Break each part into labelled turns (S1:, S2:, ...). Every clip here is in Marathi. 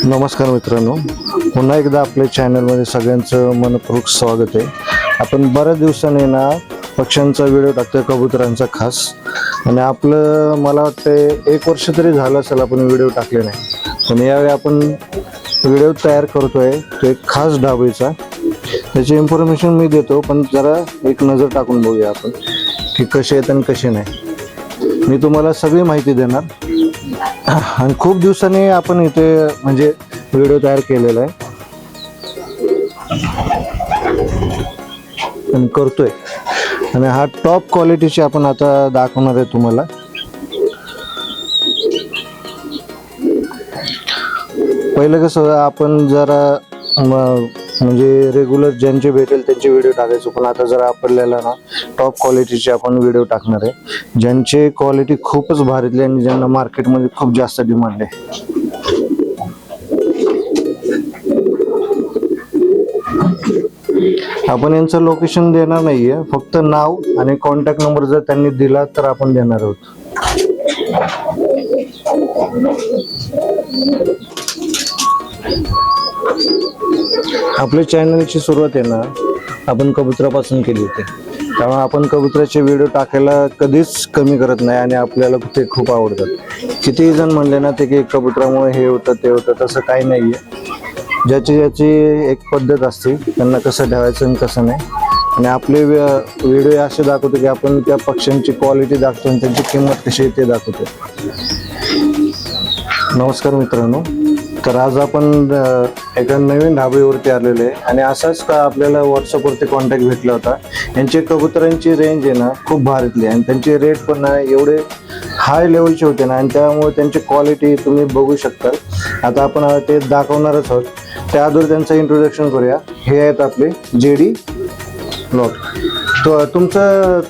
S1: नमस्कार मित्रांनो, पुन्हा एकदा आपल्या चॅनलमध्ये सगळ्यांचं मनपूर्वक स्वागत आहे. आपण बऱ्याच दिवसांनी ना पक्ष्यांचा व्हिडिओ टाकतोय, कबुतरांचा खास. आणि आपलं मला वाटतं 1 वर्ष तरी झालं असेल आपण व्हिडिओ टाकले नाही. पण यावेळी आपण व्हिडिओ तयार करतोय तो एक खास ढाबळीचा. त्याची इन्फॉर्मेशन मी देतो, पण जरा एक नजर टाकून बघूया आपण की कसे आहेत आणि कसे नाही. मी तुम्हाला सगळी माहिती देणार. आणि खूप दिवसांनी आपण इथे म्हणजे व्हिडिओ तयार केलेला आहे आणि करतोय. आणि हा टॉप क्वालिटीची आपण आता दाखवणार आहे तुम्हाला. पहिलं कसं आपण जरा म्हणजे रेग्युलर ज्यांचे भेटेल त्यांचे व्हिडिओ टाकायचो, पण आता जरा आपल्याला ना टॉप क्वालिटीचे आपण व्हिडिओ टाकणार आहे, ज्यांचे क्वालिटी खूपच भारीतली आणि ज्यांना मार्केटमध्ये खूप जास्त डिमांड आहे. आपण यांचं लोकेशन देणार नाहीये, फक्त नाव आणि कॉन्टॅक्ट नंबर जर त्यांनी दिला तर आपण देणार आहोत. आपल्या चॅनलची सुरुवात आहे ना आपण कबुतरापासून केली होती, त्यामुळे आपण कबुतराचे व्हिडिओ टाकायला कधीच कमी करत नाही आणि आपल्याला ते खूप आवडतात. कितीही जण म्हणले ना ते की कबुतरामुळे हे होतं ते होतं, तसं काही नाहीये. ज्याची एक पद्धत असते, त्यांना कसं ठेवायचं आणि कसं नाही. आणि आपले व्हिडिओ असे दाखवतो की आपण त्या पक्ष्यांची क्वालिटी दाखवतो आणि त्यांची किंमत कशी आहे ते दाखवतो. नमस्कार मित्रांनो, तर आज आपण एका नवीन ढाबळीवरती आलेले आहे. आणि असाच का आपल्याला व्हॉट्सअपवरती कॉन्टॅक्ट भेटला होता. यांचे कबुतरांची रेंज आहे ना खूप भारीतली आणि त्यांचे रेट पण ना एवढे हाय लेवलचे होते ना, आणि त्यामुळे त्यांची क्वालिटी तुम्ही बघू शकता. आता आपण ते दाखवणारच आहोत. त्या अगोदर त्यांचं इंट्रोडक्शन करूया. हे आहेत आपले JD ब्लॉग. तो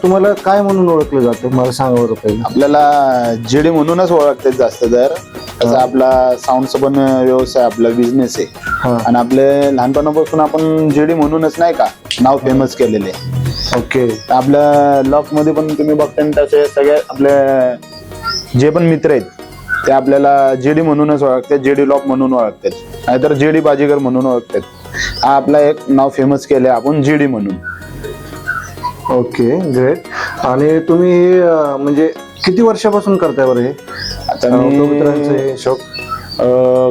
S1: तुम्हाला काय म्हणून ओळखलं जातं मला सांगा बरं पहिले.
S2: आपल्याला JD म्हणूनच ओळखतात जास्त. तर तसा आपला साऊंडचा पण व्यवसाय, आपला बिझनेस आहे. आणि आपले लहानपणापासून आपण JD म्हणूनच नाही का नाव फेमस केलेले.
S1: ओके.
S2: आपल्या लॉक मध्ये पण तुम्ही बघता तसे सगळे आपले जे पण मित्र आहेत ते आपल्याला JD म्हणूनच ओळखतात, JD लॉक म्हणून ओळखतात, नाहीतर JD बाजीगर म्हणून ओळखतात. हा आपला एक नाव फेमस केलंय आपण JD म्हणून.
S1: Okay, great. आणि तुम्ही म्हणजे किती वर्षापासून करताय बरं हे?
S2: आता मी
S1: कबुतरांचे शौक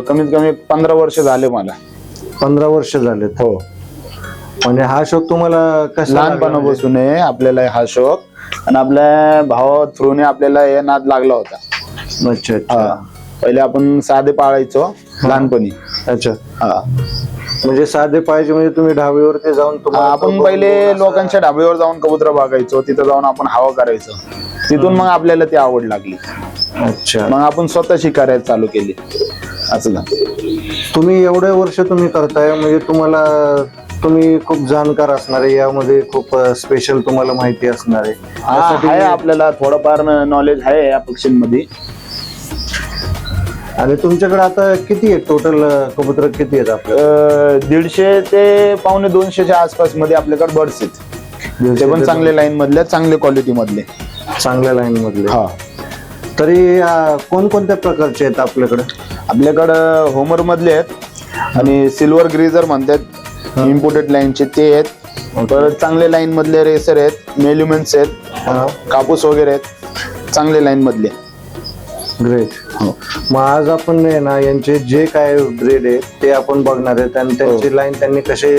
S2: कमीत कमी 15 वर्ष झाले मला.
S1: 15 वर्ष झालेत.
S2: हो.
S1: म्हणजे हा शौक तुम्हाला कसा
S2: लहानपणापासून आहे आपल्याला हा शौक. आणि आपल्या भावा थ्रूने आपल्याला हे नाद लागला होता.
S1: अच्छा अच्छा.
S2: पहिले आपण साधे पाळायचो लहानपणी.
S1: अच्छा.
S2: हा,
S1: म्हणजे साधे पाहिजे म्हणजे तुम्ही ढाबीवरती जाऊन
S2: आपण पहिले लोकांच्या ढाबेवर जाऊन कबूतर बघायचो, तिथं जाऊन आपण हवा करायचो. तिथून मग आपल्याला ती आवड लागली.
S1: अच्छा.
S2: मग आपण स्वतः शिकायला चालू केली. असं ना.
S1: तुम्ही एवढे वर्ष तुम्ही करताय म्हणजे तुम्ही खूप जाणकार असणार आहे यामध्ये, खूप स्पेशल तुम्हाला माहिती असणार आहे.
S2: आहे आपल्याला थोडंफार नॉलेज आहे या पक्ष्यांमध्ये.
S1: आणि तुमच्याकडे आता किती आहे टोटल कबूतर किती आहेत आपल्या?
S2: 150 ते 250च्या आसपास मध्ये आपल्याकडे बर्ड्स आहेत. ते पण चांगल्या लाईन मधले, चांगल्या क्वालिटी मधले,
S1: चांगल्या लाईन मधले.
S2: हा.
S1: तरी कोणकोणत्या प्रकारचे आहेत आपल्याकडे?
S2: आपल्याकडं होमर मधले आहेत आणि सिल्वर ग्रीजर म्हणतात, इम्पोर्टेड लाईनचे ते आहेत. परत चांगले लाईन मधले रेसर आहेत, मेल्युमेंट्स आहेत, कापूस वगैरे आहेत, चांगले लाईन मधले.
S1: ग्रेट. मग आज आपण ना यांचे जे काय ब्रीड आहे ते आपण बघणार आहेत आणि त्यांची लाईन त्यांनी कसे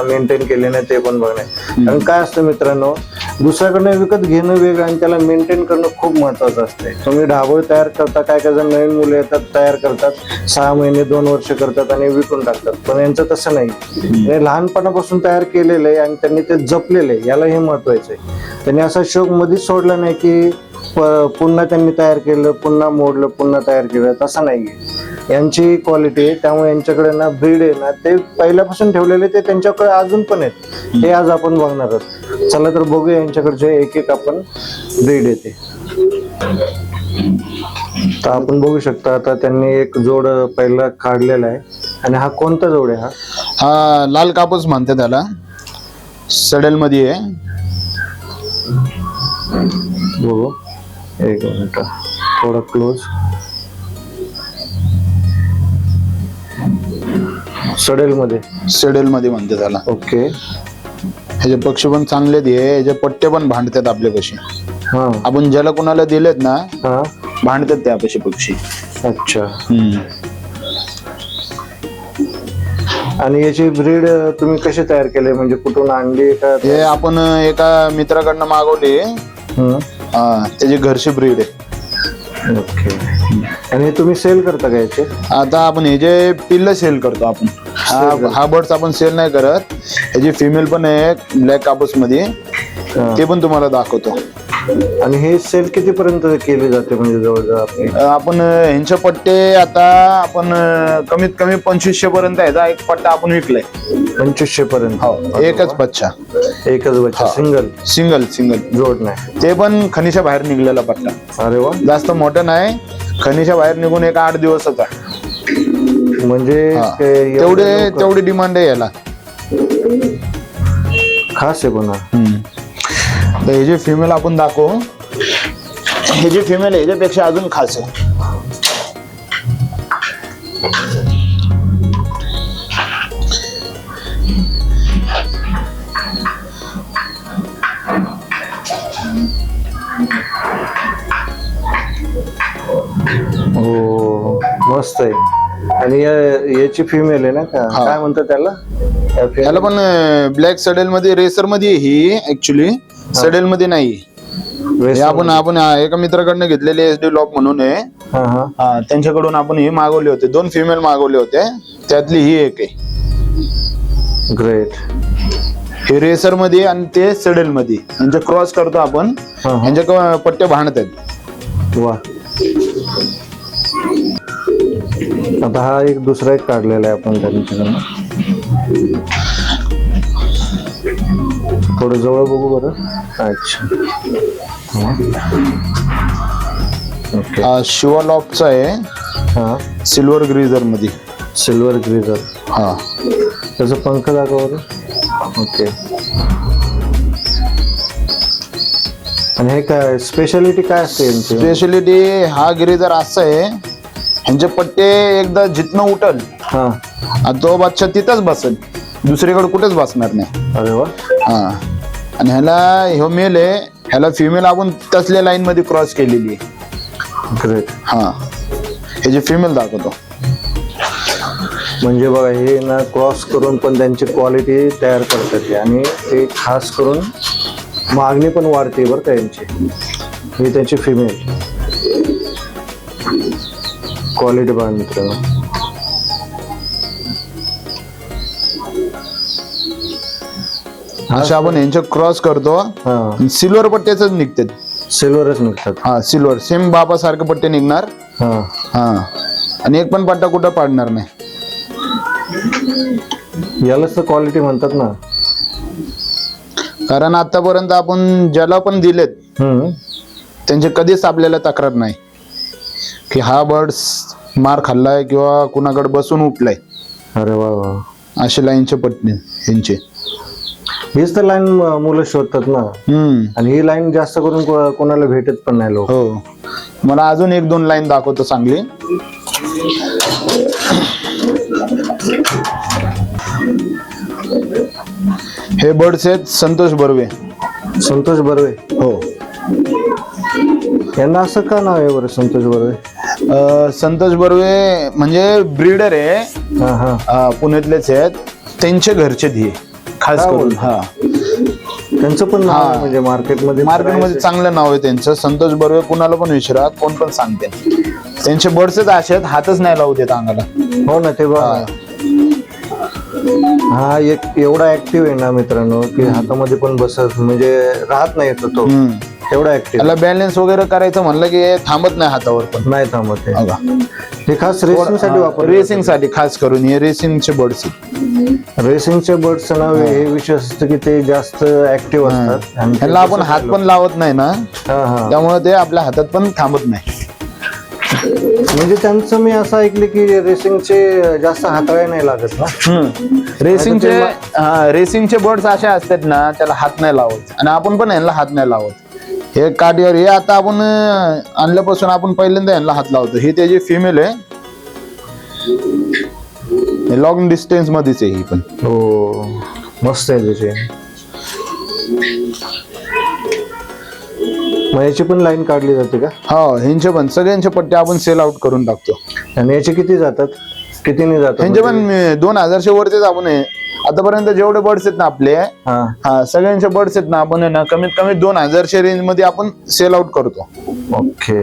S1: मेंटेन केले नाही ते पण बघणार. कारण काय असतं मित्रांनो, दुसऱ्याकडनं विकत घेणं वेगळं आणि त्याला मेंटेन करणं खूप महत्वाचं असते. तुम्ही ढाबळ तयार करता, काय काय जण नवीन मुलं येतात, तयार करतात, 6 महिने 2 वर्ष करतात आणि विकून टाकतात. पण यांचं तसं नाही. हे लहानपणापासून तयार केलेलं आहे आणि त्यांनी ते जपलेलं आहे, याला हे महत्वाचं आहे. त्यांनी असा शौक मध्येच सोडला नाही की पुन्हा त्यांनी तयार केलं, पुन्हा मोडलं, पुन्हा तयार केलं, तसं नाहीये. यांची क्वालिटी आहे, त्यामुळे यांच्याकडे ना ब्रीड आहे ना ते पहिल्यापासून ठेवलेले ते त्यांच्याकडे अजून पण आहेत. हे आज आपण बघणार आहोत. चला तर बघूया यांच्याकडचे एक एक आपण ब्रीड येते. तर आपण बघू शकता आता त्यांनी एक जोड पहिला काढलेला आहे. आणि हा कोणता जोड आहे?
S2: हा लाल कापूस म्हणते त्याला, सडेल मध्ये आहे.
S1: बघू एक मिनिट, थोडा क्लोज. सडेल मध्ये.
S2: सेडेल मध्ये म्हणते त्याला.
S1: ओके.
S2: ह्याचे पक्षी पण चांगले दे, ह्याचे पट्टे पण भांडतात आपले कशी.
S1: हा
S2: आपण ज्याला कोणाला दिलेत ना
S1: हा.
S2: भांडतात त्यापाशी पक्षी.
S1: अच्छा. आणि याची ब्रीड तुम्ही कशी तयार केली, म्हणजे कुठून आणली का?
S2: हे आपण एका मित्राकडनं मागवली. त्याची घरची ब्रीड आहे.
S1: ओके. आणि हे तुम्ही सेल करता का याचे?
S2: आता आपण हे जे पिल्ल सेल करतो आपण. हा बर्ड्स आपण सेल नाही करत. ह्याची फिमेल पण आहे ब्लॅक कापूस मध्ये, ते पण तुम्हाला दाखवतो.
S1: आणि हे सेल किती पर्यंत केले जाते, म्हणजे जवळजवळ
S2: आपण ह्यांचे पट्टे आता आपण कमीत कमी 2500 पर्यंत आहे. एक पट्टा आपण विकलाय
S1: 2500 पर्यंत.
S2: हो, एकच बच्चा.
S1: एकच बच्चा. सिंगल
S2: सिंगल
S1: जोड नाही.
S2: ते पण खणीच्या बाहेर निघलेला पट्टा.
S1: अरे वा.
S2: जास्त मोठं नाही, खणीच्या बाहेर निघून एक 8 दिवसच आहे.
S1: म्हणजे
S2: तेवढी डिमांड आहे याला.
S1: खास आहे पण.
S2: तर हे जे फिमेल आपण दाखवू, हे जे फिमेल आहे ह्याच्यापेक्षा अजून खास आहे.
S1: हो मस्त आहे. आणि याची फिमेल आहे ना का, काय म्हणतात त्याला?
S2: याला पण ब्लॅक सडेल मध्ये, रेसर मध्ये ही ऍक्च्युली सडेल मध्ये नाही. आपण एका मित्राकडनं घेतलेले SD लॉप म्हणून आहे. त्यांच्याकडून आपण हे मागवले होते. 2 फिमेल मागवले होते, त्यातली ही एक आहे.
S1: ग्रेट.
S2: हे रेसर मध्ये आणि ते सडेल मध्ये यांचे क्रॉस करतो आपण. यांचे पट्टे भांडतात.
S1: वा. आता हा एक दुसरा एक काढलेला आहे आपण त्यांच्याकडनं. थोडं जवळ बघू बरं. अच्छा. ओके.
S2: शिवा लॉपचा आहे, सिल्वर ग्रीजर मध्ये.
S1: सिल्वर ग्रीजर. त्याचा पंख दाखव बरं. ओके. आणि हे काय स्पेशालिटी काय असते यांची?
S2: स्पेशालिटी हा ग्रीजर असा आहे, ह्यांचे पट्टे एकदा जिथनं उठल तो बच्चा तिथंच बसेल, दुसरीकडे कुठेच बसणार नाही.
S1: अरे वा.
S2: आणि ह्याला ह्यो मेल आहे, ह्याला फिमेल आपण तसल्या लाईन मध्ये क्रॉस केलेली आहे.
S1: ग्रेट.
S2: ह्याची फिमेल दाखवतो.
S1: म्हणजे बघा, हे ना क्रॉस करून पण त्यांची क्वालिटी तयार करतात आणि ते खास करून मागणी पण वाढते बरं का यांची. ही त्याची फिमेल क्वालिटी बघा मित्रांनो.
S2: अशा आपण यांच्या क्रॉस करतो, सिल्वर पट्ट्याच निघतात.
S1: सिल्वरच निघतात.
S2: सिल्वर सेम बाबा सारखे पट्टे निघणार. आणि एक पण पट्टा कुठं पाडणार नाही.
S1: यालाच तर क्वालिटी म्हणतात ना.
S2: कारण आतापर्यंत आपण ज्याला पण दिलेत त्यांचे कधीच आपल्याला तक्रार नाही की हा बर्ड्स मार खाल्लाय किंवा कुणाकडे बसून उठलाय.
S1: अरे वा वा.
S2: असे लाईनचे पट्टे यांचे.
S1: हीच तर लाईन मुलं शोधतात ना. आणि ही लाईन जास्त करून कोणाला भेटत पण नाही लोक.
S2: हो. मला अजून 1-2 लाईन दाखवतो चांगली. हे बर्ड्स आहेत संतोष बर्वे.
S1: संतोष बर्वे.
S2: हो.
S1: यांना असं का नाव आहे बरं संतोष बर्वे?
S2: संतोष बर्वे म्हणजे ब्रीडर आहे, पुण्यातलेच आहेत. त्यांचे घरचे धिये खास करून.
S1: त्यांचं पण नाव म्हणजे मार्केटमध्ये
S2: चांगलं नाव आहे त्यांचं. संतोष बर्वे कुणाला पण विचारा, कोण पण सांगते. त्यांचे बर्ड्सच असे आहेत, हातच नाही लावू देत अंगाला.
S1: हो ना. ते बघा, हा एक एवढा ऍक्टिव्ह आहे ना मित्रांनो की हातामध्ये पण बसत म्हणजे राहत नाही तो एवढा ऍक्टिव्ह.
S2: त्याला बॅलन्स वगैरे करायचं म्हणलं की थांबत नाही हातावर, पण
S1: नाही थांबत. हे खास रेसिंग साठी वापर,
S2: रेसिंग साठी खास करून हे रेसिंगचे बर्ड्स.
S1: रेसिंगच्या बर्ड्सचं नाव हे विशेष असतं की ते जास्त ऍक्टिव्ह असतात आणि
S2: त्यांना आपण हात पण लावत नाही ना, त्यामुळे ते आपल्या हातात पण थांबत नाही.
S1: म्हणजे त्यांचं मी असं ऐकलं की रेसिंगचे जास्त हाताळायला नाही लागत ना.
S2: रेसिंगचे बर्ड्स असे असतात ना, त्याला हात नाही लावत आणि आपण पण यांना हात नाही लावत. हे काठीवर हे आता आपण आणल्यापासून आपण पहिल्यांदा यांना हात लावतो. ही त्याची फिमेल आहे. लॉंग डिस्टन्स मध्येच आहे ही पण.
S1: हो मस्त आहे त्याचे. मग याची पण लाईन काढली जाते का?
S2: हो, ह्यांचे पण सगळ्यांचे पट्टे आपण सेल आउट करून टाकतो.
S1: आणि याचे किती जातात, कितीने जातात?
S2: ह्यांचे पण 2000च्या वरतीच आपण आतापर्यंत जेवढे बर्ड्स आहेत ना आपले, हा सगळ्यांचे बर्ड्स आहेत ना, आपण आहे ना कमीत कमी 2000च्या रेंज मध्ये आपण सेल आउट करतो.
S1: ओके.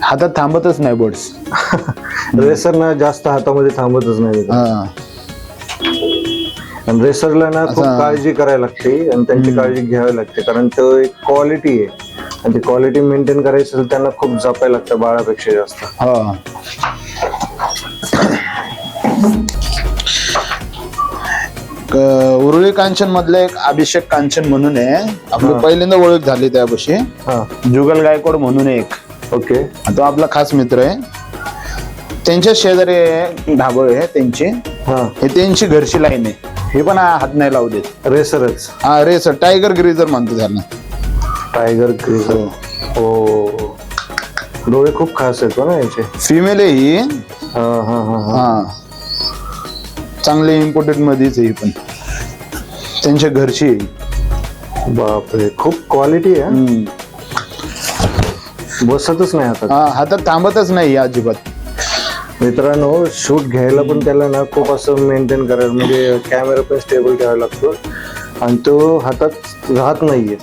S2: हातात थांबतच नाही बर्ड्स.
S1: रेसर ना जास्त हातामध्ये थांबतच नाही. आणि रेसरला ना खूप काळजी करायला लागते आणि त्यांची काळजी घ्यावी लागते, कारण तो एक क्वालिटी आहे आणि ती क्वालिटी मेंटेन करायची असेल त्यांना खूप जपायला लागतं बाळापेक्षा जास्त.
S2: उरुळी कांचन मधले एक अभिषेक कांचन म्हणून आहे, आपली पहिल्यांदा ओळख झाली त्यापाशी. जुगल गायकवाड म्हणून एक.
S1: ओके.
S2: तो आपला खास मित्र आहे. त्यांच्या शेजारी ढाबळ आहे त्यांची. हे त्यांची घरची लाईन आहे. हे पण हात नाही लावू देत.
S1: रेसरच.
S2: हा रेसर, टायगर ग्रीजर म्हणतो त्यांना.
S1: टायगर ग्रीजर. हो, डोळे खूप खास आहेत ना याचे.
S2: फिमेल आहे ही. हा चांगले इम्पोर्टेड मध्येच आहे पण, त्यांच्या घरची आहे.
S1: बापरे, खूप क्वालिटी आहे. बसतच नाही हातात.
S2: हातात थांबतच नाही अजिबात.
S1: मित्रांनो, शूट घ्यायला पण त्याला ना खूप असं मेंटेन करायला, म्हणजे कॅमेरा पण स्टेबल ठेवावा लागतो आणि तो हातात राहत नाहीये,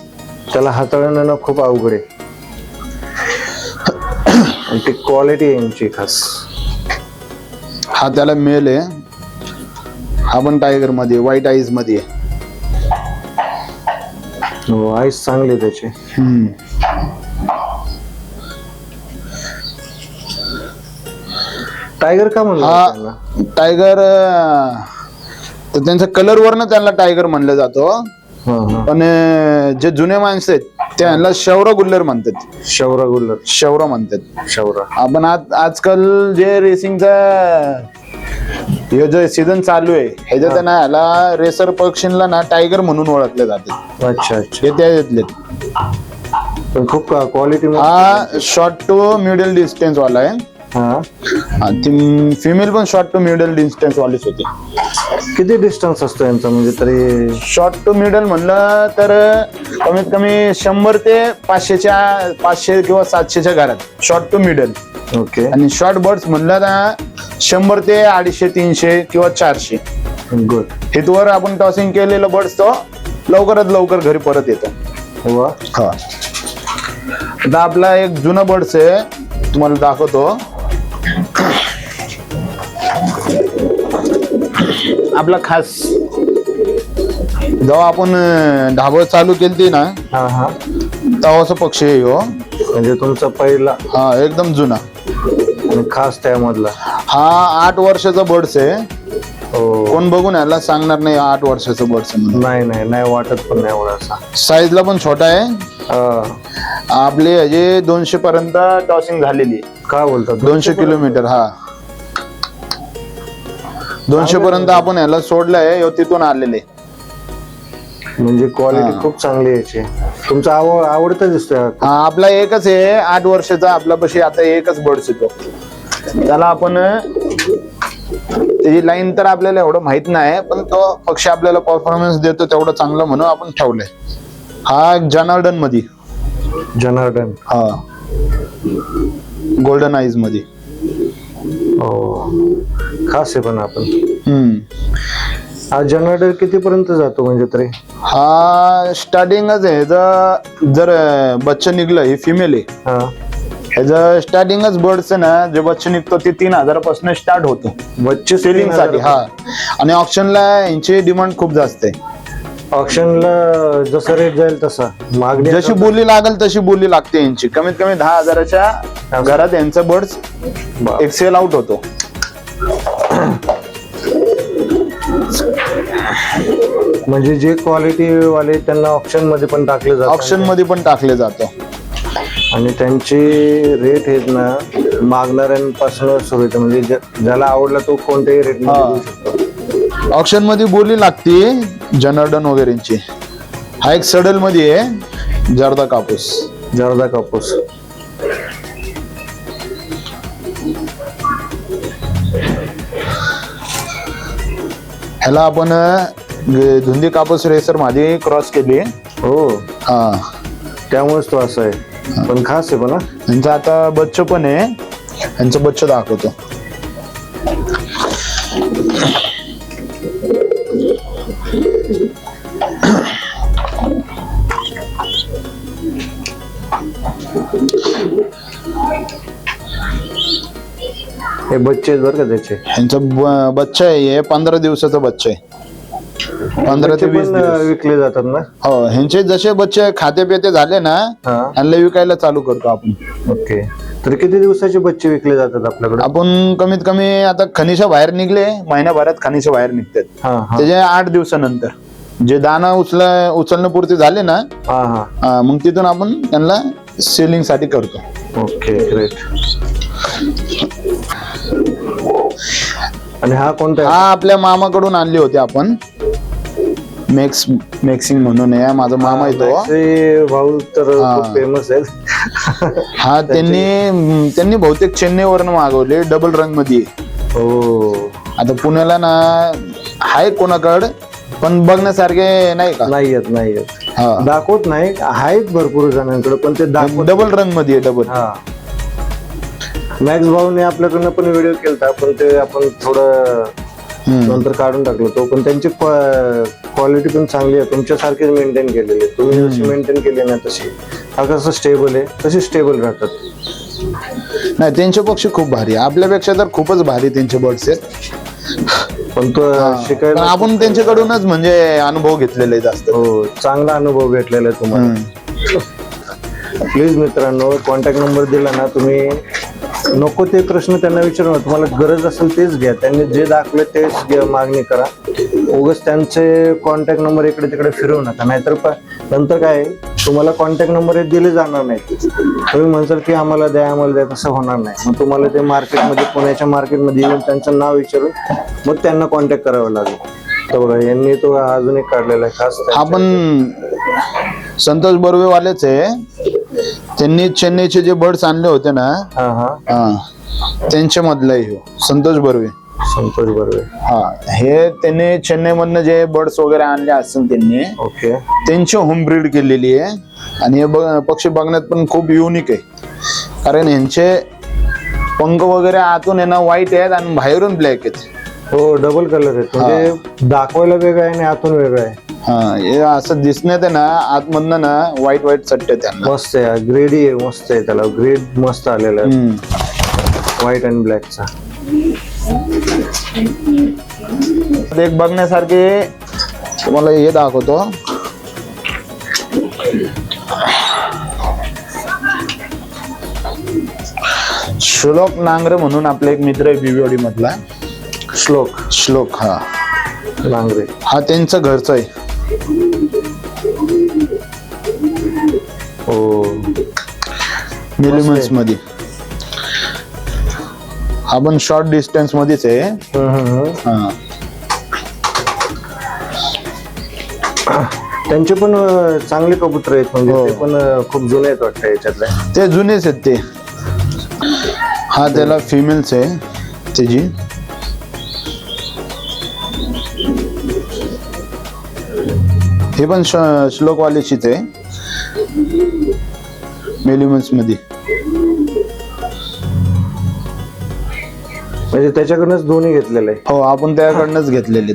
S1: त्याला हाताळणं ना खूप अवघड आहे. आणि ती क्वालिटी आहे यांची खास.
S2: हा त्याला मेल आहे. हा पण टायगर मध्ये, व्हाईट आईज मध्ये.
S1: हो, आईज चांगली त्याची. टायगर का म्हणलं?
S2: टायगर तर त्यांच्या कलर वरनं त्यांना टायगर म्हणलं जातं. पण जे जुने माणसं आहेत त्यांना शौर्य गुल्लर म्हणतात.
S1: शौर्य गुल्लर.
S2: शौर्य म्हणतात.
S1: शौर्य. आपण
S2: आजकाल जे रेसिंगचा हे जो सीझन चालू आहे ह्याच्यात ना ह्याला रेसर पक्षींना ना टायगर म्हणून ओळखले जाते.
S1: अच्छा अच्छा.
S2: हे त्यातले
S1: पण खूप क्वालिटी.
S2: हा शॉर्ट टू मिडल डिस्टन्स वाला आहे. ती फिमेल पण शॉर्ट टू मिडल डिस्टन्स वालीच होती.
S1: किती डिस्टन्स असतो यांचा, म्हणजे तरी?
S2: शॉर्ट टू मिडल म्हणलं तर कमीत कमी 100 ते 500 किंवा 700च्या घरात शॉर्ट टू मिडल.
S1: ओके.
S2: आणि शॉर्ट बर्ड्स म्हणलं ना 100 ते 250, 300 किंवा 400.
S1: गुड.
S2: हितवर आपण टॉसिंग केलेलं बर्ड्स तो लवकरात लवकर घरी परत येतो.
S1: वा.
S2: हा, आता आपला एक जुना बर्ड्स आहे, तुम्हाला दाखवतो. आपला खास जेव्हा आपण ढाबळ चालू केली ना तेव्हाचा पक्षी आहे हो.
S1: म्हणजे तुमचा पहिला?
S2: हा, एकदम जुना
S1: आणि खास त्यामधला.
S2: हा 8 वर्षाचा बर्ड्स आहे. कोण बघून याला सांगणार नाही 8 वर्षाचा बर्ड्स आहे.
S1: नाही वाटत पण नाही एवढा.
S2: साईजला पण छोटा आहे. आपले हे 200 पर्यंत टॉसिंग झालेली.
S1: काय बोलतात?
S2: 200 किलोमीटर. हा, 200 पर्यंत आपण याला सोडलंय, तिथून आलेले.
S1: म्हणजे क्वालिटी खूप चांगली याची. तुमचा आवडता दिसतोय.
S2: हा, आपला एकच आहे 8 वर्षाचा. आपल्यापाशी आता एकच बर्ड्स येतो. त्याला आपण त्याची लाईन तर आपल्याला एवढं माहित नाही, पण तो पक्षी आपल्याला परफॉर्मन्स देतो तेवढं चांगलं म्हणून आपण ठेवलंय. हा जनार्दन मध्ये.
S1: जनार्दन.
S2: हा, गोल्डन आईज मध्ये.
S1: खास आहे. पण आपण हा जनार्दन किती पर्यंत जातो म्हणजे तरी?
S2: हा स्टार्टिंगच आहे. जर बच्च निघलं, ही फिमेल आहे, ह्याचं स्टार्टिंगच बर्ड्स ना जे बच्चे निघतो ते 3000 पासून स्टार्ट होतो
S1: बच्चे
S2: सेलिंग साठी. हा, आणि ऑप्शनला यांची डिमांड खूप जास्त आहे.
S1: ऑप्शनला जसं रेट जाईल तसा, मागणी
S2: जशी बोली लागेल तशी बोली लागते यांची. कमीत कमी 10,000च्या घरात यांचं बर्ड्स एक सेल आउट होतो.
S1: म्हणजे जे क्वालिटी वाले त्यांना ऑप्शन मध्ये पण टाकले जातात.
S2: ऑप्शन मध्ये पण टाकले जातो.
S1: आणि त्यांची रेट आहेत ना मागणाऱ्यांपासून सुरू होते. म्हणजे ज्याला आवडला तो कोणत्याही रेट मध्ये देऊ शकतो.
S2: ऑप्शन मध्ये बोली लागते जनार्दन वगैरेची. हा एक सडल मध्ये आहे. जर्दा कापूस.
S1: जर्दा कापूस.
S2: ह्याला आपण धुंदी कापूस रेसर मध्ये क्रॉस केली.
S1: हो,
S2: हा,
S1: त्यामुळेच तो असं आहे. पण खास आहे पण हा.
S2: यांचं आता बच्च पण आहे. यांचं बच्च दाखवतो.
S1: हे बच्चे आहेत बरं का त्याचे.
S2: यांचं बच्चा आहे. हे 15 दिवसाचं बच्चा आहे. 15 ते 20
S1: पण
S2: दिवस.
S1: विकले जातात ना.
S2: हो, ह्यांचे जसे बच्चे खाते पिते झाले ना,
S1: हा,
S2: ह्यांना विकायला चालू करतो आपण.
S1: ओके. तर किती दिवसाचे बच्चे विकले जातात आपल्याकडे?
S2: आपण कमीत कमी आता खनिशा बाहेर निघले, महिन्याभरात खनिशा बाहेर निघतात.
S1: हा हा
S2: त्याचे 8 दिवसानंतर जे दाना उचलणं पुरते झाले ना,
S1: हा हा
S2: मग तिथून आपण त्यांना सेलिंग साठी करतो.
S1: Okay, great. आणि हा कोणता आहे?
S2: हा आपल्या मामाकडून आणली होती आपण. मेक्सिंग म्हणून आहे, माझा मामा येतो.
S1: ते भाऊ तर
S2: हा.
S1: खूप फेमस आहेत.
S2: हा, त्यांनी बहुतेक चेन्नईवरून मागवले. डबल रंग मध्ये.
S1: हो,
S2: आता पुण्याला ना आहे कोणाकडे, पण बघण्यासारखे नाही का.
S1: नाही येत.
S2: हा,
S1: दाखवत नाही. आहेत भरपूर जणांकडे, पण ते दाखवत.
S2: डबल रंग मध्ये डबल.
S1: हा, मॅक्स भाऊने आपल्याकडनं पण व्हिडिओ केलता, पण ते आपण थोडं नंतर काढून टाकलं तो. पण त्यांची क्वालिटी पण चांगली आहे. तुमच्यासारखीच मेंटेन केलेली आहे. तुम्ही जशी मेंटेन केली ना तशी. हा कसं स्टेबल आहे, तशी स्टेबल राहतात.
S2: नाही, त्यांचे पक्षी खूप भारी आहे. आपल्यापेक्षा तर खूपच भारी त्यांचे बर्ड्स आहेत.
S1: पण तो
S2: पण
S1: शिकायला
S2: आपण त्यांच्याकडूनच म्हणजे अनुभव घेतलेले जास्त.
S1: हो, चांगला अनुभव भेटलेला आहे तुम्हाला. प्लीज मित्रांनो, कॉन्टॅक्ट नंबर दिला ना तुम्ही, नको ते प्रश्न त्यांना विचारू नका. तुम्हाला गरज असेल तेच घ्या. त्यांनी जे दाखवले तेच मागणी करा. उगाच त्यांचे कॉन्टॅक्ट नंबर इकडे तिकडे फिरवू नका. नाहीतर नंतर काय, तुम्हाला कॉन्टॅक्ट नंबर दिले जाणार नाही. तुम्ही म्हणसाल की आम्हाला द्या, तसं होणार नाही. मग तुम्हाला ते मार्केटमध्ये, पुण्याच्या मार्केटमध्ये येऊन त्यांचं नाव विचारून मग त्यांना कॉन्टॅक्ट करावं लागेल. तेवढं यांनी तो अजून एक काढलेला आहे खास.
S2: आपण संतोष बर्वे वालेच आहे. त्यांनी चेन्नईचे जे बर्ड्स आणले होते ना,
S1: हा हा
S2: त्यांच्या मधला आहे संतोष बर्वे.
S1: संतोष बर्वे.
S2: हा, हे त्यांनी चेन्नई मधनं जे बर्ड्स वगैरे आणले असतील त्यांनी,
S1: ओके,
S2: त्यांची होम ब्रीड केलेली आहे. आणि हे पक्षी बघण्यात पण खूप युनिक आहे. कारण यांचे पंख वगैरे आतून आहे ना व्हाईट आहेत आणि बाहेरून ब्लॅक आहेत.
S1: हो, डबल कलर आहेत. म्हणजे दाखवायला वेगळं आहे आणि आतून वेगळं आहे.
S2: हा, हे असं दिसण्यात आहे ना, आतमधनं ना व्हाईट चट्टे त्यांना.
S1: मस्त आहे. ग्रेडी आहे, मस्त आहे. त्याला ग्रेड मस्त आलेला आहे, व्हाईट अँड ब्लॅकचा.
S2: एक बघण्यासारखे तुम्हाला हे दाखवतो. श्लोक नांगरे म्हणून आपला एक मित्र आहे बिबवेवाडी मधला. श्लोक हा
S1: नांगरे.
S2: हा त्यांचं घरचं आहे.
S1: हो,
S2: मिलिमन्स मध्ये. हा पण शॉर्ट डिस्टन्स मध्येच आहे. हा,
S1: त्यांचे पण चांगले कबूतर आहेत. म्हणजे ते पण खूप जुने आहेत वाटतं याच्यातले.
S2: ते जुनेच आहेत ते. हा, त्याला फिमेल्स आहे त्याची. हे पण श्लोकवालीचीच आहे, मेलिमन्स मध्ये.
S1: म्हणजे त्याच्याकडनंच दोन्ही घेतलेलं आहे.
S2: हो, आपण त्याकडनंच घेतलेले.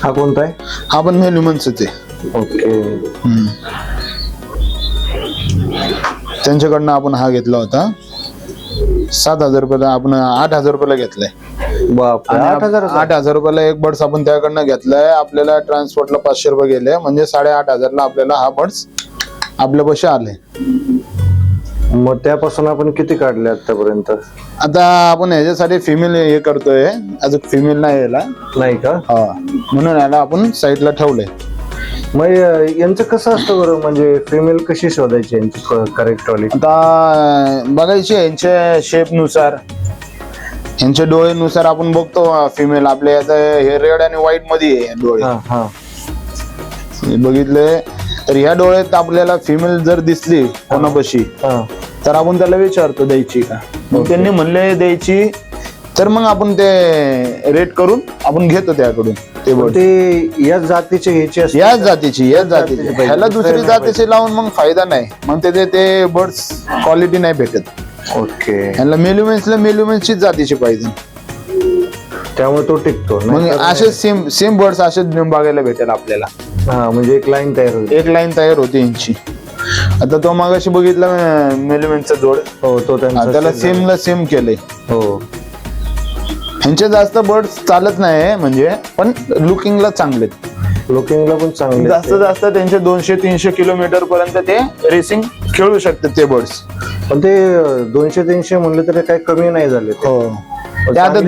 S1: हा कोणता आहे?
S2: हा पण मेलिमन्सच आहे.
S1: ओके.
S2: त्यांच्याकडनं आपण हा घेतला होता. 7,000 रुपयाला. आपण 8,000 रुपयाला घेतलाय.
S1: बाप,
S2: 8,000 रुपयाला एक बर्ड्स आपण त्याकडनं घेतलाय. आपल्याला ट्रान्सपोर्टला 500 रुपये गेले. म्हणजे 8,500 आपल्याला हा बर्ड्स आपल्यापाशी आले.
S1: मग त्यापासून आपण किती काढले आतापर्यंत?
S2: आता आपण ह्याच्यासाठी फिमेल हे करतोय. अजून फिमेल नाही यायला.
S1: नाही का?
S2: हा, म्हणून याला आपण साईडला ठेवलंय.
S1: मग यांचं कसं असतं बरं? म्हणजे फिमेल कशी शोधायची यांची करेक्ट वाली?
S2: आता बघायची यांच्या शेप नुसार, यांच्या डोळेनुसार आपण बघतो फिमेल. आपल्या आता हे रेड आणि व्हाईट मध्ये आहे डोळे. बघितले तर ह्या डोळ्यात आपल्याला फिमेल जर दिसली कोणापाशी
S1: हा
S2: तर आपण त्याला विचारतो द्यायची का, मग त्यांनी म्हणले द्यायची, तर मग आपण ते रेट करून आपण घेतो त्याकडून ते
S1: पण
S2: बर्ड.
S1: ते याच जातीचे ह्याचे असतात
S2: याच जातीची
S1: पाहिजे.
S2: ह्याला दुसरी
S1: दुसऱ्या
S2: जातीची लावून मग फायदा नाही, मग ते बर्ड्स क्वालिटी नाही भेटत.
S1: ओके
S2: ह्याला मेल्युमेन्सचीच जातीची पाहिजे,
S1: त्यामुळे तो टिकतो
S2: मग
S1: नाहीतर
S2: असे सेम बर्ड्स असे बघायला भेटेल आपल्याला.
S1: हा म्हणजे एक लाईन तयार होईल.
S2: एक लाईन तयार होते यांची. आता तो मागाशी बघितला मेल्युमेन्टचा जोड,
S1: हो तो त्यांचा
S2: त्याला
S1: सेम झाला.
S2: सेमला सेम केलंय.
S1: हो
S2: ह्यांचे जास्त बर्ड्स चालत नाही म्हणजे, पण लुकिंगला चांगले,
S1: लुकिंगला पण चांगले
S2: जास्त त्यांचे 200-300 किलोमीटर पर्यंत ते रेसिंग खेळू शकतात ते बर्ड्स.
S1: पण ते 200-300 म्हणलं तरी काही कमी नाही झाले ते.
S2: हो ते आता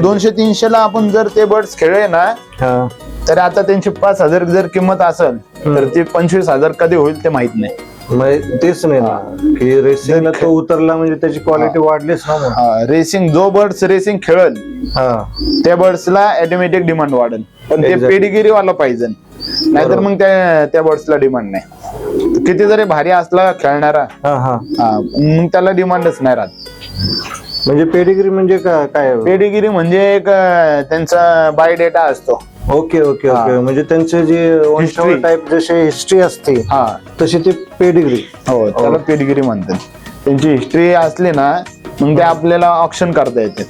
S2: 200-300 ला आपण जर ते बर्ड्स खेळले ना,
S1: हा
S2: तर आता त्यांची 5,000 जर किंमत असेल तर ते 25,000 कधी होईल ते माहित नाही.
S1: मग तेच नाही ना की रेसिंगला तो उतरला म्हणजे त्याची क्वालिटी वाढलीच ना मग.
S2: हा रेसिंग जो बर्ड्स रेसिंग खेळल
S1: हा
S2: त्या बर्ड्सला ऑटोमॅटिक डिमांड वाढेल, पण ते
S1: Exactly.
S2: पेडिगिरी वाला पाहिजे, नाहीतर मग त्या बर्ड्सला डिमांड नाही. किती जरी भारी असला खेळणारा
S1: हा हा
S2: मग त्याला डिमांडच नाही राहत.
S1: म्हणजे पेडिग्री म्हणजे काय
S2: पेडिगिरी म्हणजे एक त्यांचा बायोडेटा असतो.
S1: ओके ओके ओके म्हणजे त्यांचे जे वंशावळ
S2: History.
S1: टाईप जसे हिस्ट्री असते
S2: हा
S1: तशी ती पेडिग्री.
S2: हो त्याला पेडिगिरी म्हणतात. त्यांची हिस्ट्री असली ना मग ते आपल्याला ऑप्शन करता येते.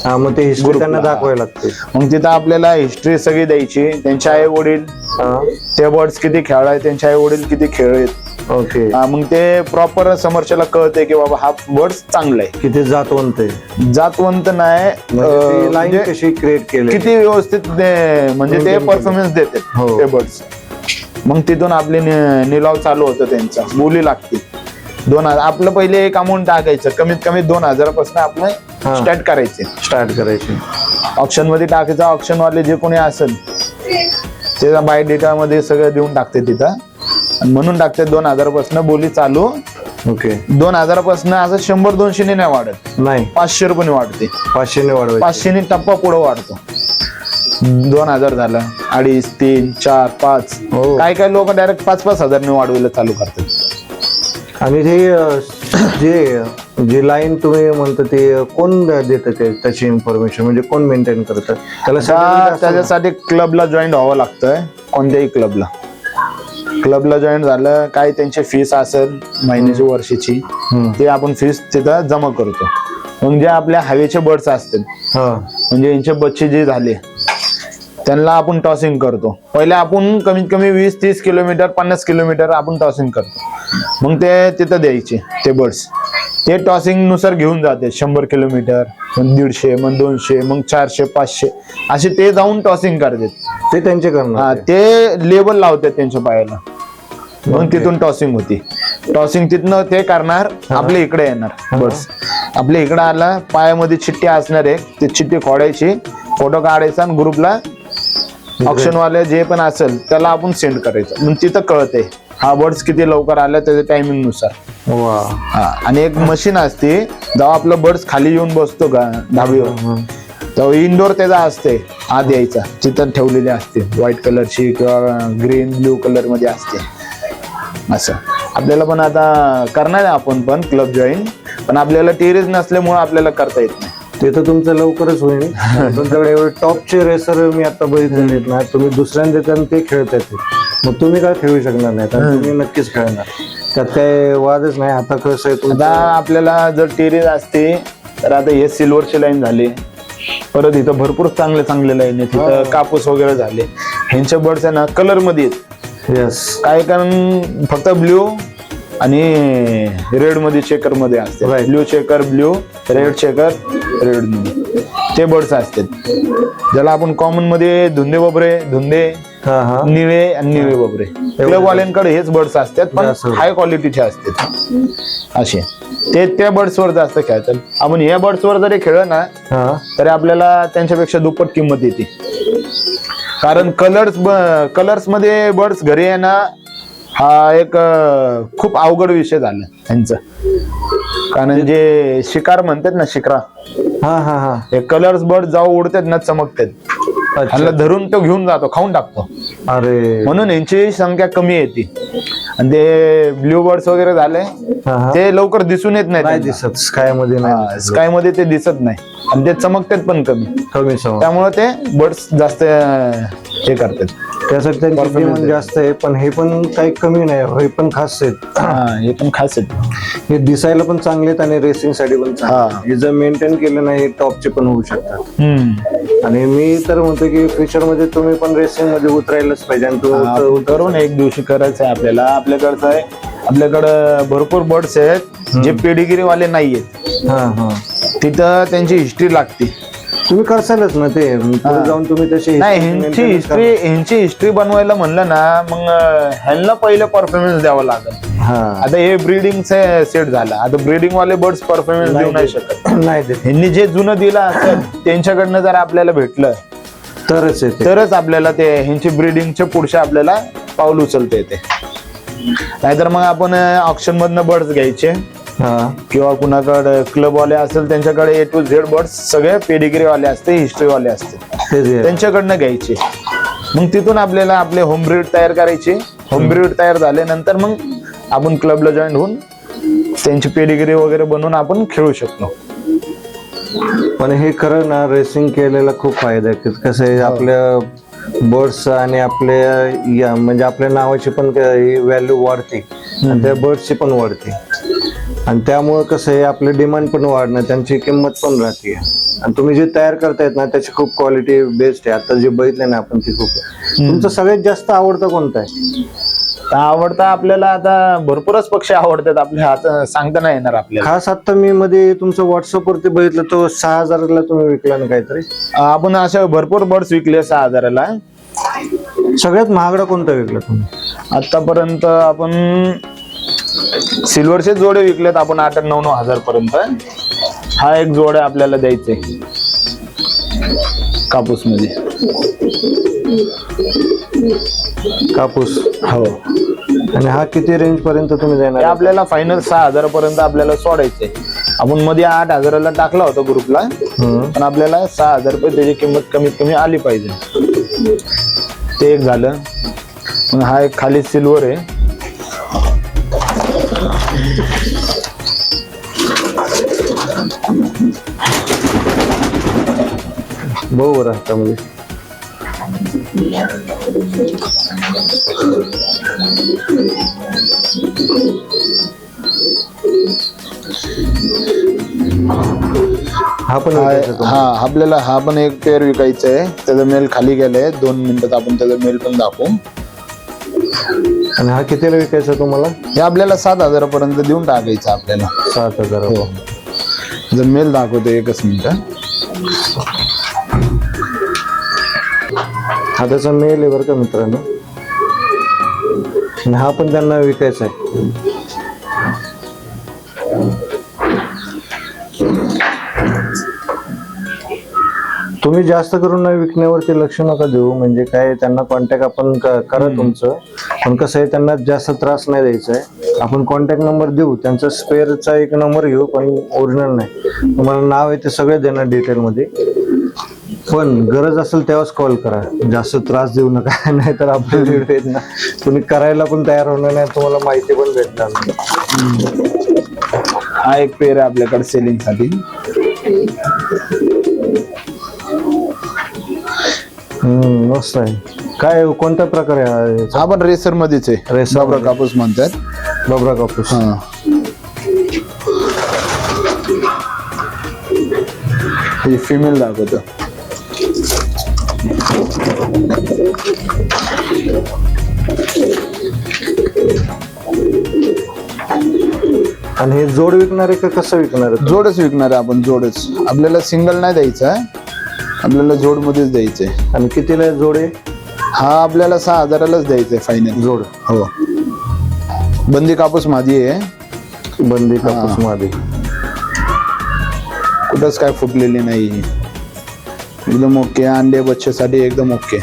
S1: हा मग ते हिस्ट्री
S2: Group
S1: त्यांना
S2: ला.
S1: दाखवायला लागते.
S2: मग तिथं आपल्याला हिस्ट्री सगळी द्यायची, त्यांचे आई वडील,
S1: हा
S2: ते बर्ड्स किती खेळाय, त्यांचे आई वडील किती खेळलेत.
S1: ओके
S2: मग ते प्रॉपर समोरच्याला कळते की बाबा हा बर्ड्स चांगला आहे.
S1: किती जातवंत आहे
S2: जातवंत नाही,
S1: लाईन
S2: म्हणजे
S1: कशी क्रिएट केली.
S2: किती व्यवस्थित म्हणजे ते
S1: Maintain
S2: परफॉर्मन्स देतात
S1: हो.
S2: ते बर्ड्स. मग तिथून आपले निलाव चालू होतं त्यांचा, बोली लागते. 2,000 आपलं पहिले एक अमाऊंट टाकायचं, कमीत कमी 2,000 पासून आपलं
S1: हा.
S2: स्टार्ट करायचे.
S1: स्टार्ट करायची.
S2: ऑप्शन मध्ये टाकायचं, ऑप्शन वाले जे कोणी असेल त्याचा बाय डेटा मध्ये सगळं देऊन टाकते तिथं, आणि म्हणून टाकते 2,000 पासून बोली चालू.
S1: ओके
S2: 2,000 पासून असं 100-200 नाही वाढत,
S1: नाही
S2: 500 रुपये वाढते.
S1: 500 ने वाढवायची.
S2: 500 टप्पा पुढे वाढतो. 2,000 झालं, 2,500, 3,000, 4,000, 5,000.
S1: हो.
S2: काय लोक डायरेक्ट 5,000 ने वाढवायला चालू करतात.
S1: आणि ते जे जी लाईन तुम्ही म्हणता ते कोण देतं त्याची इन्फॉर्मेशन, म्हणजे कोण मेंटेन करतं त्याला certificate असतं ना?
S2: त्याच्यासाठी क्लबला जॉईन व्हावं लागतंय, कोणत्याही क्लबला जॉईन झालं काय त्यांची फीस असेल महिन्याची वर्षाची, ते आपण फीस तिथं जमा करतो. मग जे आपल्या हवेचे बर्ड्स असतात,
S1: हा
S2: म्हणजे यांचे बच्चे जे झाले त्यांना आपण टॉसिंग करतो. पहिले आपण कमीत कमी 20-30 किलोमीटर 50 किलोमीटर आपण टॉसिंग करतो. मग ते तिथं द्यायचे ते बर्ड्स, ते टॉसिंग नुसार घेऊन जाते 100 किलोमीटर, मग 150, मग 200, मग 400, 500 असे ते जाऊन टॉसिंग करतात.
S1: ते त्यांचे करणार.
S2: ते लेबल लावतात त्यांच्या पायाला, मग तिथून टॉसिंग होती. टॉसिंग तिथनं ते करणार, आपल्या इकडे येणार बस. आपल्या इकडे आला, पायामध्ये चिठ्ठी असणार आहे, ती चिठ्ठी खोडायची, फोटो काढायचा आणि ग्रुपला ऑप्शन वाले जे पण असेल त्याला आपण सेंड करायचं. मग तिथं कळतंय हा बर्ड्स किती लवकर आला त्याच्या टायमिंग नुसार.
S1: वा
S2: आणि एक मशीन असते, जेव्हा आपलं बर्ड्स खाली येऊन बसतो का धाबीवर, तेव्हा इंडोर त्याचा असते आत यायचा, तिथं ठेवलेली असते व्हाईट कलरची किंवा ग्रीन ब्ल्यू कलर मध्ये असते. असं आपल्याला पण आता करणार आहे आपण पण क्लब जॉईन, पण आपल्याला टेरेस नसल्यामुळे आपल्याला करता येत नाही.
S1: ते तर तुमचं लवकरच होईल. तुमच्याकडे एवढे टॉपचे रेसर मी आता बघितलेले ना, तुम्ही दुसऱ्यांदा देता ते खेळतात, मग तुम्ही काय खेळू शकणार नाही, तर तुम्ही नक्कीच खेळणार, त्यात काही वादच नाही. आता कसं आहे
S2: आता
S1: तुमचं,
S2: आपल्याला जर टेरेस असते तर आता हे सिल्वरची लाईन झाली, परत इथं भरपूर चांगले लाईन आहे, तिथं कापूस वगैरे झाले. ह्यांच्या बर्ड्स आहे ना कलर मध्ये आहेत.
S1: येस
S2: काय कारण फक्त ब्ल्यू आणि रेड मध्ये चेकर मध्ये असते.
S1: Right.
S2: Blue checker blue, red checker red मध्ये ते बर्ड्स असतात. ज्याला आपण कॉमन मध्ये धुंदे बबरे, धुंदे
S1: हा हा
S2: निळे आणि निळे बबरे, क्लबवाल्यांकडे हेच बर्ड्स असतात, पण
S1: जास्त.
S2: हाय क्वालिटीचे असतात असे. ते त्या बर्ड्स वर जास्त खेळतात. आपण या बर्ड्स वर जरी खेळलं ना
S1: हा
S2: तरी आपल्याला त्यांच्यापेक्षा दुप्पट किंमत येते. कारण कलर्स मध्ये बर्ड्स घरी आहे ना, हा एक खूप अवघड विषय झाला त्यांचं. कारण जे शिकार म्हणतात ना, शिकरा,
S1: हा हा हा
S2: हे कलर्स बर्ड जाऊ उडतात ना, चमकतात, ह्याला धरून तो घेऊन जातो, खाऊन टाकतो.
S1: अरे
S2: म्हणून यांची संख्या कमी येते. आणि ते ब्ल्यू बर्ड्स वगैरे झाले
S1: हा, हा.
S2: ते लवकर दिसून येत
S1: नाही
S2: नाही.
S1: दिसत स्काय मध्ये नाही
S2: स्काय मध्ये ते दिसत नाही आणि ते चमकतात पण कमी.
S1: कमी समज.
S2: त्यामुळे ते बर्ड्स जास्त हे करतात.
S1: त्यासाठी त्यांची डिमांड जास्त आहे. पण हे पण काही कमी नाही, हे पण खास आहेत.
S2: हे पण खास आहेत.
S1: हे दिसायला पण चांगले आहेत आणि रेसिंग साठी पण चांगले. हे जर मेंटेन केलं नाही टॉपचे पण होऊ शकतात. आणि मी तर म्हणतो की फ्युचर मध्ये तुम्ही पण रेसिंग मध्ये उतरायलाच पाहिजे. आणि तुम्ही
S2: करून एक दिवशी करायचं आहे आपल्याला. आपल्याकडचं आहे, आपल्याकडं भरपूर बर्ड्स आहेत जे पेडिगिरी वाले नाहीयेत.
S1: हा हा
S2: तिथं त्यांची हिस्ट्री लागते.
S1: तुम्ही करसालच ना ते पुढे जाऊन तुम्ही तशी
S2: नाही, ह्यांची हिस्ट्री बनवायला म्हणलं ना मग ह्यांना पहिले परफॉर्मन्स द्यावा लागेल. आता हे ब्रीडिंग सेट झाला, आता ब्रीडिंग वाले बर्ड्स परफॉर्मन्स देऊ नाही शकत.
S1: नाही देत.
S2: ह्यांनी जे जुनं दिलं असेल त्यांच्याकडनं जर आपल्याला भेटलं तरच आपल्याला ते ह्यांची ब्रीडिंगचे पुढच्या आपल्याला पाऊल उचलता येते. नाहीतर मग आपण ऑप्शन मधनं बर्ड्स घ्यायचे किंवा कुणाकडे क्लब वाले असेल त्यांच्याकडे A to Z बर्ड्स सगळे पेडिग्री वाले असते, हिस्ट्री वाले असते, त्यांच्याकडनं घ्यायचे. मग तिथून आपल्याला आपले होम ब्रीड तयार करायचे. होम ब्रीड तयार झाल्यानंतर मग आपण क्लबला जॉईन होऊन त्यांची पेडिग्री वगैरे बनवून आपण खेळू शकतो.
S1: पण हे खरं ना रेसिंग केलेला खूप फायदा आहे. कसं आहे आपल्या बर्ड्स आणि आपल्या म्हणजे आपल्या नावाची पण व्हॅल्यू वाढते आणि त्या बर्ड्सची पण वाढते. आणि त्यामुळे कसं आहे आपलं डिमांड पण वाढणं, त्यांची किंमत पण राहते. आणि तुम्ही जे तयार करतायत ना त्याची खूप क्वालिटी बेस्ट आहे. आता जे बघितले ना आपण ती खूप. तुमचं सगळ्यात जास्त आवडतं कोणतं आहे?
S2: आवडता आपल्याला आता भरपूरच पक्षी आवडतात. आपल्या हात सांगता नाही येणार आपल्याला.
S1: खास आता मी मध्ये तुमचं व्हॉट्सअप वरती बघितलं तो 6,000ला तुम्ही विकला ना काहीतरी.
S2: आपण अशा भरपूर बर्ड्स विकले 6,000ला.
S1: सगळ्यात महागडा कोणता विकला तुम्ही
S2: आतापर्यंत? आपण सिल्वरचे जोडे विकलेत आपण 8-9 हजार पर्यंत. हा एक जोड आपल्याला द्यायचे कापूस मध्ये.
S1: कापूस
S2: हो.
S1: आणि हा किती रेंज पर्यंत तुम्ही देणार?
S2: आपल्याला फायनल 6,000 पर्यंत आपल्याला सोडायचे. आपण मध्ये 8,000ला टाकला होता ग्रुपला, पण आपल्याला 6,000 रुपये त्याची किंमत कमीत कमी आली पाहिजे. ते एक झालं. मग हा एक खाली सिल्वर आहे.
S1: बरोबर हातामध्ये.
S2: आपल्याला हा पण एक पेअर विकायचा आहे. त्याचा मेल खाली गेलाय. 2 मिनिटात आपण त्याचा मेल पण दाखवू.
S1: आणि हा कितीला विकायचा तुम्हाला?
S2: हे आपल्याला 7,000 पर्यंत देऊन टाकायचं आपल्याला.
S1: 7,000.
S2: हो. मेल दाखवतो एकच मिनिट.
S1: हा त्याचा मेल आहे बरं का मित्रांनो. आणि हा पण त्यांना विकायचा आहे. तुम्ही जास्त करून नाही विकण्यावरती लक्ष नका देऊ. म्हणजे काय त्यांना कॉन्टॅक्ट आपण करा तुमचं. पण कसं आहे त्यांना जास्त त्रास नाही द्यायचा आहे. आपण कॉन्टॅक्ट नंबर देऊ, त्यांचा स्पेअरचा एक नंबर घेऊ, पण ओरिजिनल नाही. तुम्हाला नाव आहे ते सगळे देणार डिटेल मध्ये. पण गरज असेल तेव्हाच कॉल करा. जास्त त्रास देऊ नका. नाहीतर आपले व्हिडिओ आहेत ना तुम्ही करायला पण तयार होणार नाही, तुम्हाला माहिती पण भेटणार नाही.
S2: हा एक पेअर आहे आपल्याकडे सेलिंग साठी.
S1: मस्त आहे. काय कोणत्या प्रकार आहे?
S2: हा पण रेसर मध्येच आहे. बबरा कापूस म्हणतात.
S1: बबरा कापूस.
S2: हे फिमेल दाखवतो.
S1: आणि हे जोड विकणार आहे का कसं विकणार आहे?
S2: जोडच विकणार आहे आपण. जोडच. आपल्याला सिंगल नाही द्यायचं आहे, आपल्याला जोड मध्येच द्यायचंय.
S1: आणि कितीला जोड आहे?
S2: हा आपल्याला 6,000लाच द्यायचंय फायनल
S1: जोड.
S2: हो. बंदी कापूस मादी आहे.
S1: बंदी कापूस मादी.
S2: कुठंच काय फुटलेली नाही. एकदम ओके. अंडे बच्चेसाठी एकदम ओके.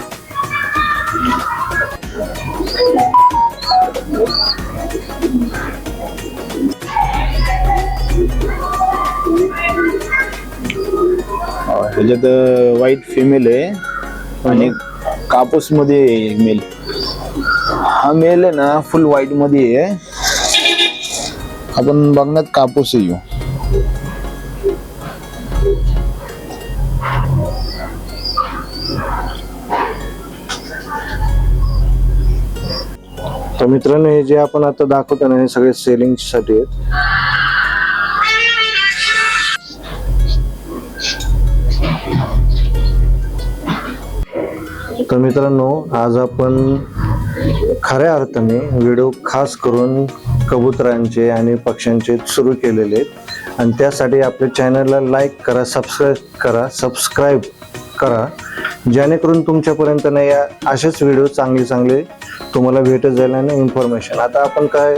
S2: त्याच्यात व्हाईट फिमेल आहे आणि कापूस मध्ये मेल, हा मेल आहे ना फुल व्हाईट मध्ये आहे. आपण बघण्यात कापूस येऊ.
S1: तर मित्रांनो, हे जे आपण आता दाखवतो ना, हे सगळे सेलिंग साठी आहेत. तर मित्रांनो, आज आपण खऱ्या अर्थाने व्हिडिओ खास करून कबुतरांचे आणि पक्ष्यांचे सुरू केलेले आहेत. आणि त्यासाठी आपल्या चॅनलला लाईक करा, सबस्क्राईब करा, जेणेकरून तुमच्यापर्यंत ना या असेच व्हिडिओ चांगले तुम्हाला भेटत जाईल आणि इन्फॉर्मेशन. आता आपण काय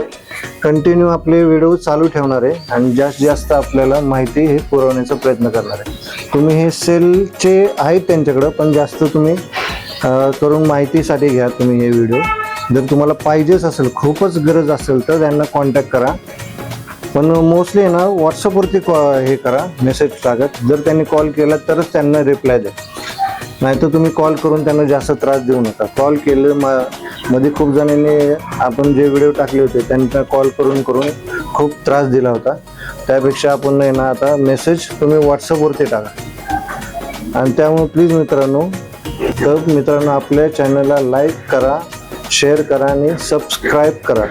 S1: कंटिन्यू आपले व्हिडिओ चालू ठेवणार आहे आणि जास्त आपल्याला माहिती हे पुरवण्याचा प्रयत्न करणार आहे. तुम्ही हे सेलचे आहेत त्यांच्याकडं, पण जास्त तुम्ही करून माहितीसाठी घ्या तुम्ही हे व्हिडिओ. जर तुम्हाला पाहिजेच असेल, खूपच गरज असेल, तर त्यांना कॉन्टॅक्ट करा. पण मोस्टली ना व्हॉट्सअपवरती हे करा, मेसेज टाकत. जर त्यांनी कॉल केला तरच त्यांना रिप्लाय द्या, नाहीतर तुम्ही कॉल करून त्यांना जास्त त्रास देऊ नका. कॉल केले मध्ये खूप जणांनी आपण जे व्हिडिओ टाकले होते त्यांना कॉल करून खूप त्रास दिला होता. त्यापेक्षा आपण नाही ना आता मेसेज तुम्ही व्हॉट्सअपवरती टाका. आणि त्यामुळे प्लीज मित्रांनो आपल्या चॅनलला लाईक करा, शेअर करा आणि सबस्क्राईब करा.